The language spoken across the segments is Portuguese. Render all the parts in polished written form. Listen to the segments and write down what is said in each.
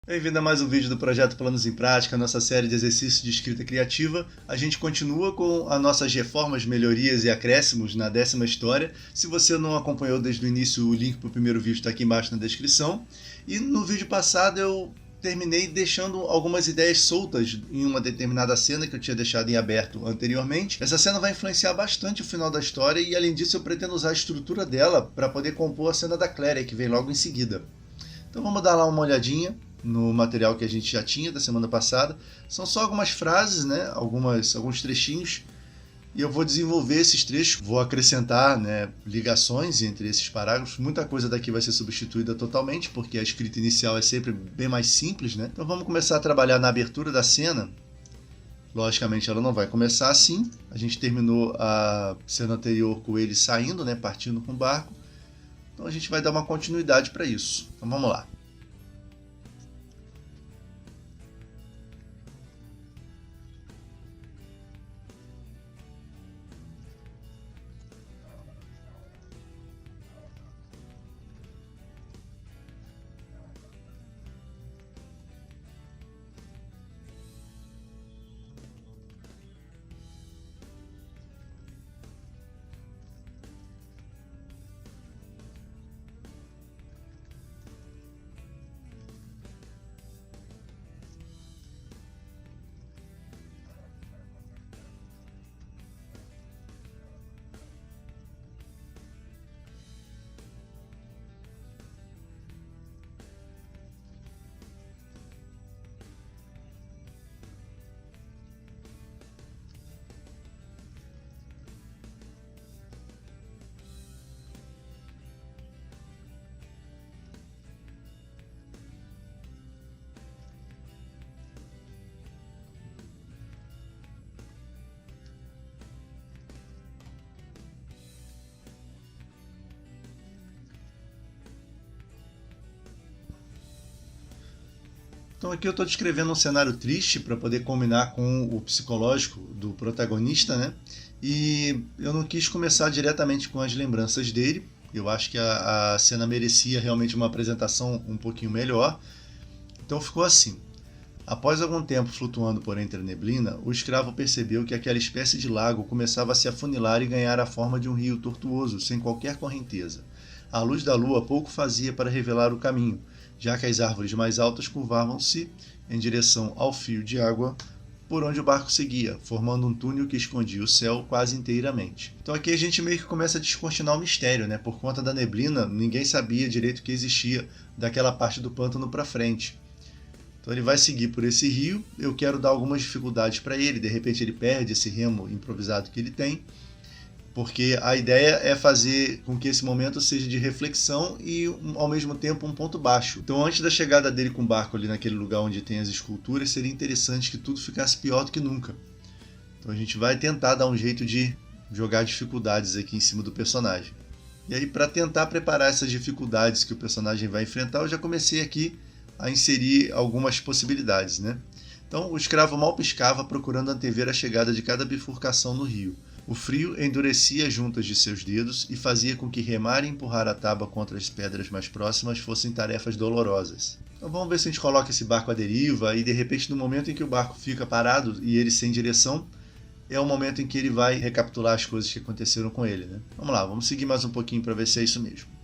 Bem-vindo a mais um vídeo do Projeto Planos em Prática, nossa série de exercícios de escrita criativa. A gente continua com as nossas reformas, melhorias e acréscimos na 10ª história. Se você não acompanhou desde o início, o link para o primeiro vídeo está aqui embaixo na descrição. E no vídeo passado eu terminei deixando algumas ideias soltas em uma determinada cena que eu tinha deixado em aberto anteriormente. Essa cena vai influenciar bastante o final da história e, além disso, eu pretendo usar a estrutura dela para poder compor a cena da Cléria, que vem logo em seguida. Então vamos dar lá uma olhadinha no material que a gente já tinha da semana passada. São só algumas frases, né? Alguns trechinhos. E eu vou desenvolver esses trechos, vou acrescentar, né, ligações entre esses parágrafos. Muita coisa daqui vai ser substituída totalmente, porque a escrita inicial é sempre bem mais simples, né? Então vamos começar a trabalhar na abertura da cena. Logicamente ela não vai começar assim. A gente terminou a cena anterior com ele saindo, né, partindo com o barco. Então a gente vai dar uma continuidade para isso. Então vamos lá. Então aqui eu estou descrevendo um cenário triste para poder combinar com o psicológico do protagonista, né? E eu não quis começar diretamente com as lembranças dele. Eu acho que a cena merecia realmente uma apresentação um pouquinho melhor. Então ficou assim. Após algum tempo flutuando por entre a neblina, o escravo percebeu que aquela espécie de lago começava a se afunilar e ganhar a forma de um rio tortuoso, sem qualquer correnteza. A luz da lua pouco fazia para revelar o caminho, já que as árvores mais altas curvavam-se em direção ao fio de água por onde o barco seguia, formando um túnel que escondia o céu quase inteiramente. Então aqui a gente meio que começa a descortinar o mistério, né? Por conta da neblina, ninguém sabia direito o que existia daquela parte do pântano para frente. Então ele vai seguir por esse rio. Eu quero dar algumas dificuldades para ele. De repente ele perde esse remo improvisado que ele tem, porque a ideia é fazer com que esse momento seja de reflexão e ao mesmo tempo um ponto baixo. Então antes da chegada dele com o barco ali naquele lugar onde tem as esculturas, seria interessante que tudo ficasse pior do que nunca. Então a gente vai tentar dar um jeito de jogar dificuldades aqui em cima do personagem. E aí, para tentar preparar essas dificuldades que o personagem vai enfrentar, eu já comecei aqui a inserir algumas possibilidades, né? Então, o escravo mal piscava, procurando antever a chegada de cada bifurcação no rio. O frio endurecia as juntas de seus dedos e fazia com que remar e empurrar a tábua contra as pedras mais próximas fossem tarefas dolorosas. Então vamos ver se a gente coloca esse barco à deriva e, de repente, no momento em que o barco fica parado e ele sem direção, é o momento em que ele vai recapitular as coisas que aconteceram com ele, né? Vamos lá, vamos seguir mais um pouquinho para ver se é isso mesmo.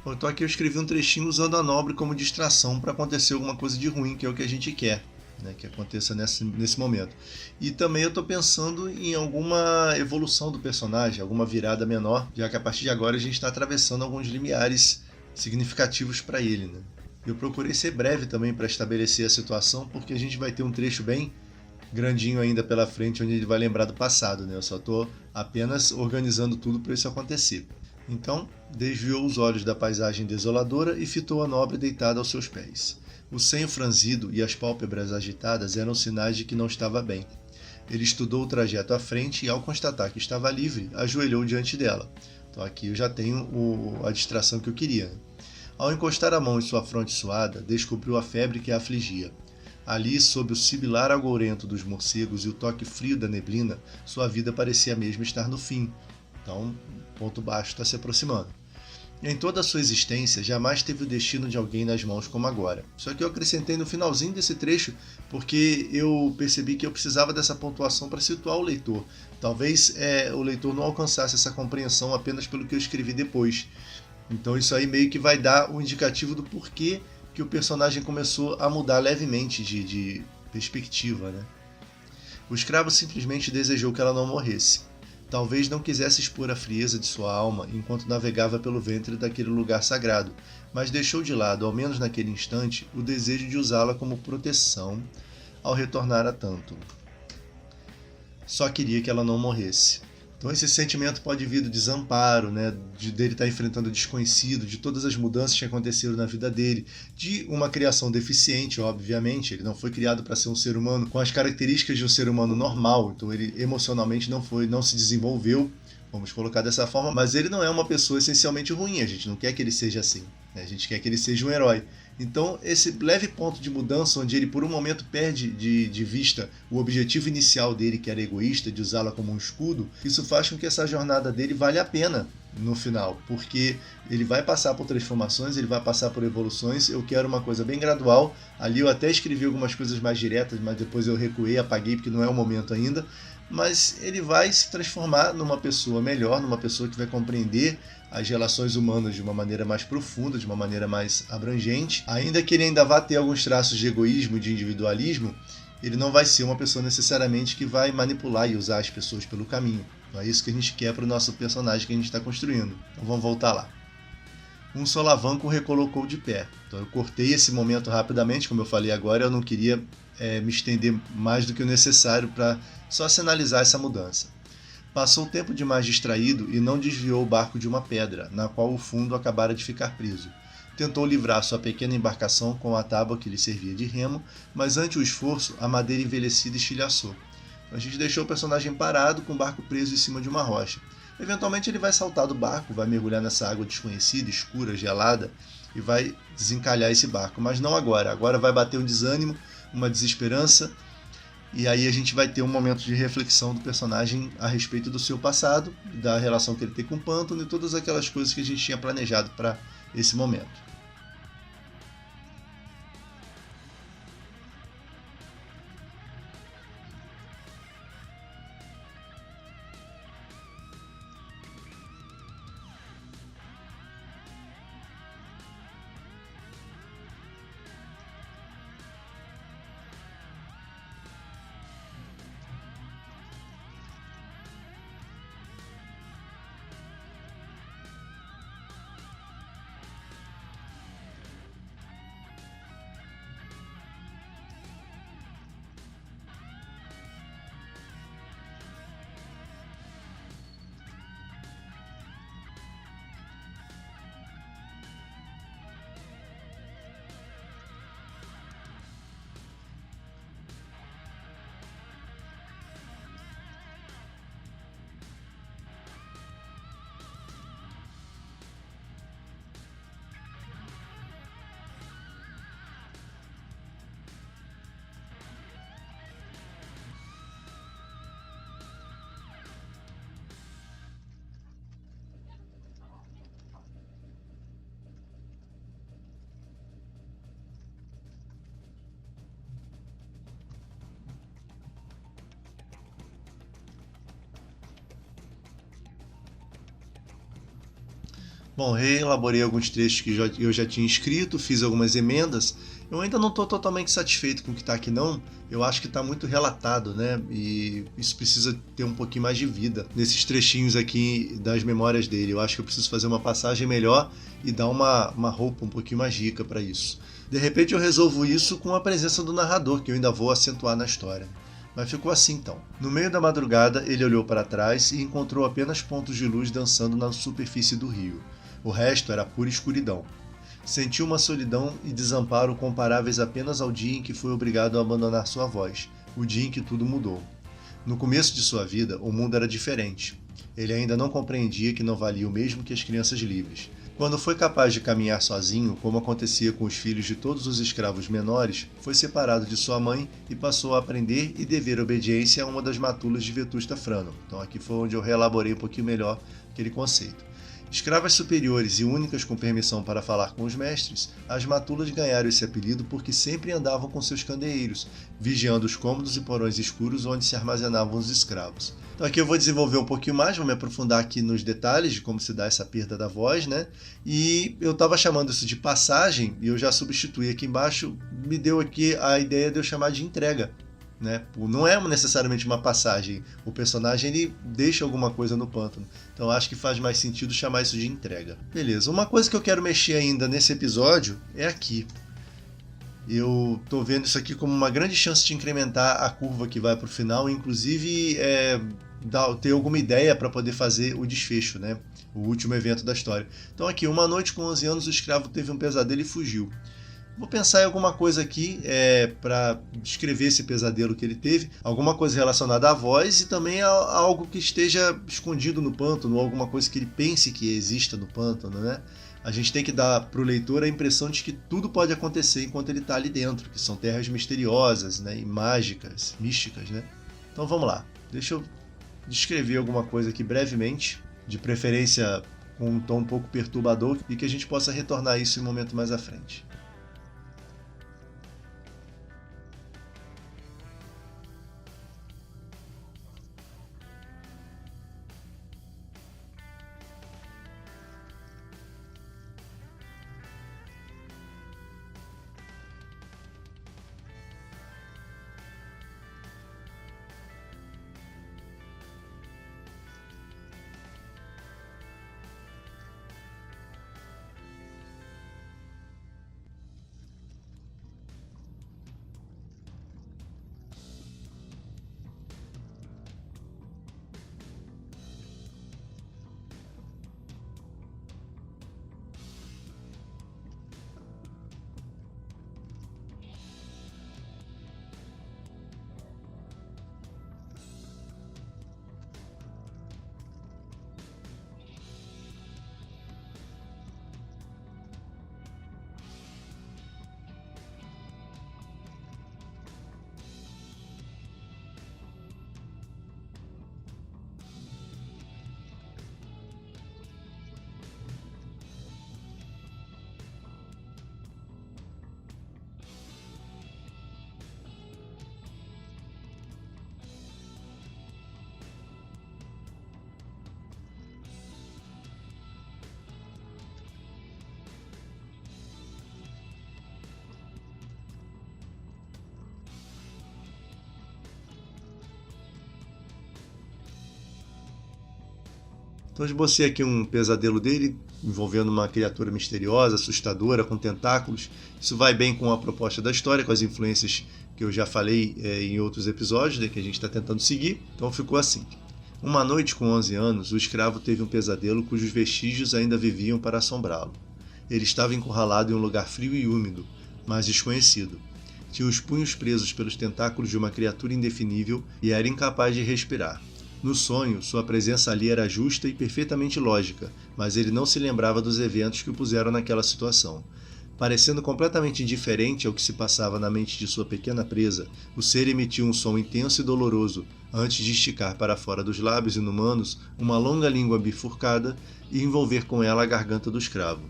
Então aqui eu escrevi um trechinho usando a nobre como distração para acontecer alguma coisa de ruim, que é o que a gente quer, né, que aconteça nesse momento. E também eu estou pensando em alguma evolução do personagem, alguma virada menor, já que a partir de agora a gente está atravessando alguns limiares significativos para ele, né? Eu procurei ser breve também para estabelecer a situação, porque a gente vai ter um trecho bem grandinho ainda pela frente, onde ele vai lembrar do passado, né? Eu só estou apenas organizando tudo para isso acontecer. Então, desviou os olhos da paisagem desoladora e fitou a nobre deitada aos seus pés. O senho franzido e as pálpebras agitadas eram sinais de que não estava bem. Ele estudou o trajeto à frente e, ao constatar que estava livre, ajoelhou diante dela. Então aqui eu já tenho a distração que eu queria. Ao encostar a mão em sua fronte suada, descobriu a febre que a afligia. Ali, sob o sibilar algourento dos morcegos e o toque frio da neblina, sua vida parecia mesmo estar no fim. Então, o ponto baixo está se aproximando. Em toda a sua existência, jamais teve o destino de alguém nas mãos como agora. Só que eu acrescentei no finalzinho desse trecho porque eu percebi que eu precisava dessa pontuação para situar o leitor. Talvez o leitor não alcançasse essa compreensão apenas pelo que eu escrevi depois. Então isso aí meio que vai dar o indicativo do porquê que o personagem começou a mudar levemente de perspectiva, né? O escravo simplesmente desejou que ela não morresse. Talvez não quisesse expor a frieza de sua alma enquanto navegava pelo ventre daquele lugar sagrado, mas deixou de lado, ao menos naquele instante, o desejo de usá-la como proteção ao retornar a tanto. Só queria que ela não morresse. Então esse sentimento pode vir do desamparo, né, dele estar enfrentando o desconhecido, de todas as mudanças que aconteceram na vida dele, de uma criação deficiente, obviamente. Ele não foi criado para ser um ser humano com as características de um ser humano normal, então ele emocionalmente não se desenvolveu, vamos colocar dessa forma, mas ele não é uma pessoa essencialmente ruim, a gente não quer que ele seja assim, né? A gente quer que ele seja um herói. Então, esse leve ponto de mudança, onde ele por um momento perde de vista o objetivo inicial dele, que era egoísta, de usá-la como um escudo, isso faz com que essa jornada dele valha a pena no final, porque ele vai passar por transformações, ele vai passar por evoluções. Eu quero uma coisa bem gradual. Ali eu até escrevi algumas coisas mais diretas, mas depois eu recuei, apaguei, porque não é o momento ainda. Mas ele vai se transformar numa pessoa melhor, numa pessoa que vai compreender as relações humanas de uma maneira mais profunda, de uma maneira mais abrangente. Ainda que ele ainda vá ter alguns traços de egoísmo e de individualismo, ele não vai ser uma pessoa necessariamente que vai manipular e usar as pessoas pelo caminho. Não é isso que a gente quer para o nosso personagem que a gente está construindo. Então vamos voltar lá. Um solavanco o recolocou de pé. Então eu cortei esse momento rapidamente, como eu falei agora, eu não queria me estender mais do que o necessário para só sinalizar essa mudança. Passou o tempo demais distraído e não desviou o barco de uma pedra, na qual o fundo acabara de ficar preso. Tentou livrar sua pequena embarcação com a tábua que lhe servia de remo, mas ante o esforço, a madeira envelhecida estilhaçou. A gente deixou o personagem parado com o barco preso em cima de uma rocha. Eventualmente ele vai saltar do barco, vai mergulhar nessa água desconhecida, escura, gelada, e vai desencalhar esse barco, mas não agora. Agora vai bater um desânimo, uma desesperança, e aí a gente vai ter um momento de reflexão do personagem a respeito do seu passado, da relação que ele tem com o pântano e todas aquelas coisas que a gente tinha planejado para esse momento. Bom, reelaborei alguns trechos que eu já tinha escrito, fiz algumas emendas. Eu ainda não estou totalmente satisfeito com o que está aqui não. Eu acho que está muito relatado, né? E isso precisa ter um pouquinho mais de vida nesses trechinhos aqui das memórias dele. Eu acho que eu preciso fazer uma passagem melhor e dar uma roupa um pouquinho mais rica para isso. De repente eu resolvo isso com a presença do narrador, que eu ainda vou acentuar na história. Mas ficou assim então. No meio da madrugada, ele olhou para trás e encontrou apenas pontos de luz dançando na superfície do rio. O resto era pura escuridão. Sentiu uma solidão e desamparo comparáveis apenas ao dia em que foi obrigado a abandonar sua voz, o dia em que tudo mudou. No começo de sua vida, o mundo era diferente. Ele ainda não compreendia que não valia o mesmo que as crianças livres. Quando foi capaz de caminhar sozinho, como acontecia com os filhos de todos os escravos menores, foi separado de sua mãe e passou a aprender e dever obediência a uma das matulas de Vetusta Frano. Então aqui foi onde eu reelaborei um pouquinho melhor aquele conceito. Escravas superiores e únicas com permissão para falar com os mestres, as matulas ganharam esse apelido porque sempre andavam com seus candeeiros, vigiando os cômodos e porões escuros onde se armazenavam os escravos. Então aqui eu vou desenvolver um pouquinho mais, vou me aprofundar aqui nos detalhes de como se dá essa perda da voz, né? E eu estava chamando isso de passagem e eu já substituí aqui embaixo, me deu aqui a ideia de eu chamar de entrega. Né? Não é necessariamente uma passagem, o personagem ele deixa alguma coisa no pântano, então acho que faz mais sentido chamar isso de entrega. Beleza, uma coisa que eu quero mexer ainda nesse episódio é aqui. Eu tô vendo isso aqui como uma grande chance de incrementar a curva que vai para o final, inclusive ter alguma ideia para poder fazer o desfecho, né? O último evento da história. Então aqui, uma noite com 11 anos o escravo teve um pesadelo e fugiu. Vou pensar em alguma coisa aqui para descrever esse pesadelo que ele teve, alguma coisa relacionada à voz e também a algo que esteja escondido no pântano, ou alguma coisa que ele pense que exista no pântano, né? A gente tem que dar para o leitor a impressão de que tudo pode acontecer enquanto ele está ali dentro, que são terras misteriosas, né, e mágicas, místicas, né? Então vamos lá, deixa eu descrever alguma coisa aqui brevemente, de preferência com um tom um pouco perturbador, e que a gente possa retornar a isso em um momento mais à frente. Então eu esbocei aqui um pesadelo dele, envolvendo uma criatura misteriosa, assustadora, com tentáculos. Isso vai bem com a proposta da história, com as influências que eu já falei em outros episódios, né, que a gente está tentando seguir. Então ficou assim. Uma noite com 11 anos, o escravo teve um pesadelo cujos vestígios ainda viviam para assombrá-lo. Ele estava encurralado em um lugar frio e úmido, mas desconhecido. Tinha os punhos presos pelos tentáculos de uma criatura indefinível e era incapaz de respirar. No sonho, sua presença ali era justa e perfeitamente lógica, mas ele não se lembrava dos eventos que o puseram naquela situação. Parecendo completamente indiferente ao que se passava na mente de sua pequena presa, o ser emitiu um som intenso e doloroso, antes de esticar para fora dos lábios inumanos uma longa língua bifurcada e envolver com ela a garganta do escravo.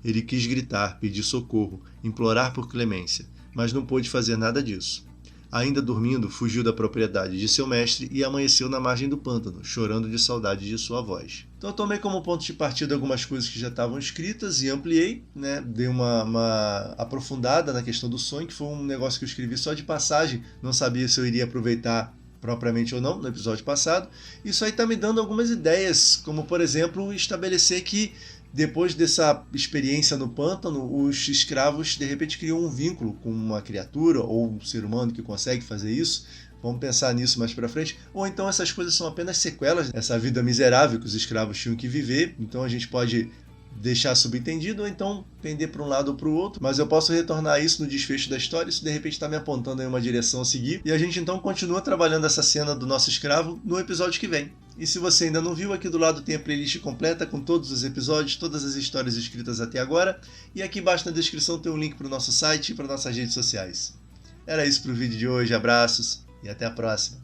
Ele quis gritar, pedir socorro, implorar por clemência, mas não pôde fazer nada disso. ainda dormindo, fugiu da propriedade de seu mestre e amanheceu na margem do pântano, chorando de saudade de sua voz. Então eu tomei como ponto de partida algumas coisas que já estavam escritas e ampliei, né? Dei uma aprofundada na questão do sonho, que foi um negócio que eu escrevi só de passagem, não sabia se eu iria aproveitar propriamente ou não no episódio passado. Isso aí está me dando algumas ideias, como por exemplo estabelecer que depois dessa experiência no pântano, os escravos de repente criam um vínculo com uma criatura ou um ser humano que consegue fazer isso. Vamos pensar nisso mais pra frente. Ou então essas coisas são apenas sequelas dessa vida miserável que os escravos tinham que viver. Então a gente pode deixar subentendido ou então pender para um lado ou para o outro, mas eu posso retornar isso no desfecho da história. Isso de repente está me apontando em uma direção a seguir, e a gente então continua trabalhando essa cena do nosso escravo no episódio que vem. E se você ainda não viu, aqui do lado tem a playlist completa com todos os episódios, todas as histórias escritas até agora, e aqui embaixo na descrição tem um link para o nosso site e para nossas redes sociais. Era isso para o vídeo de hoje, abraços e até a próxima!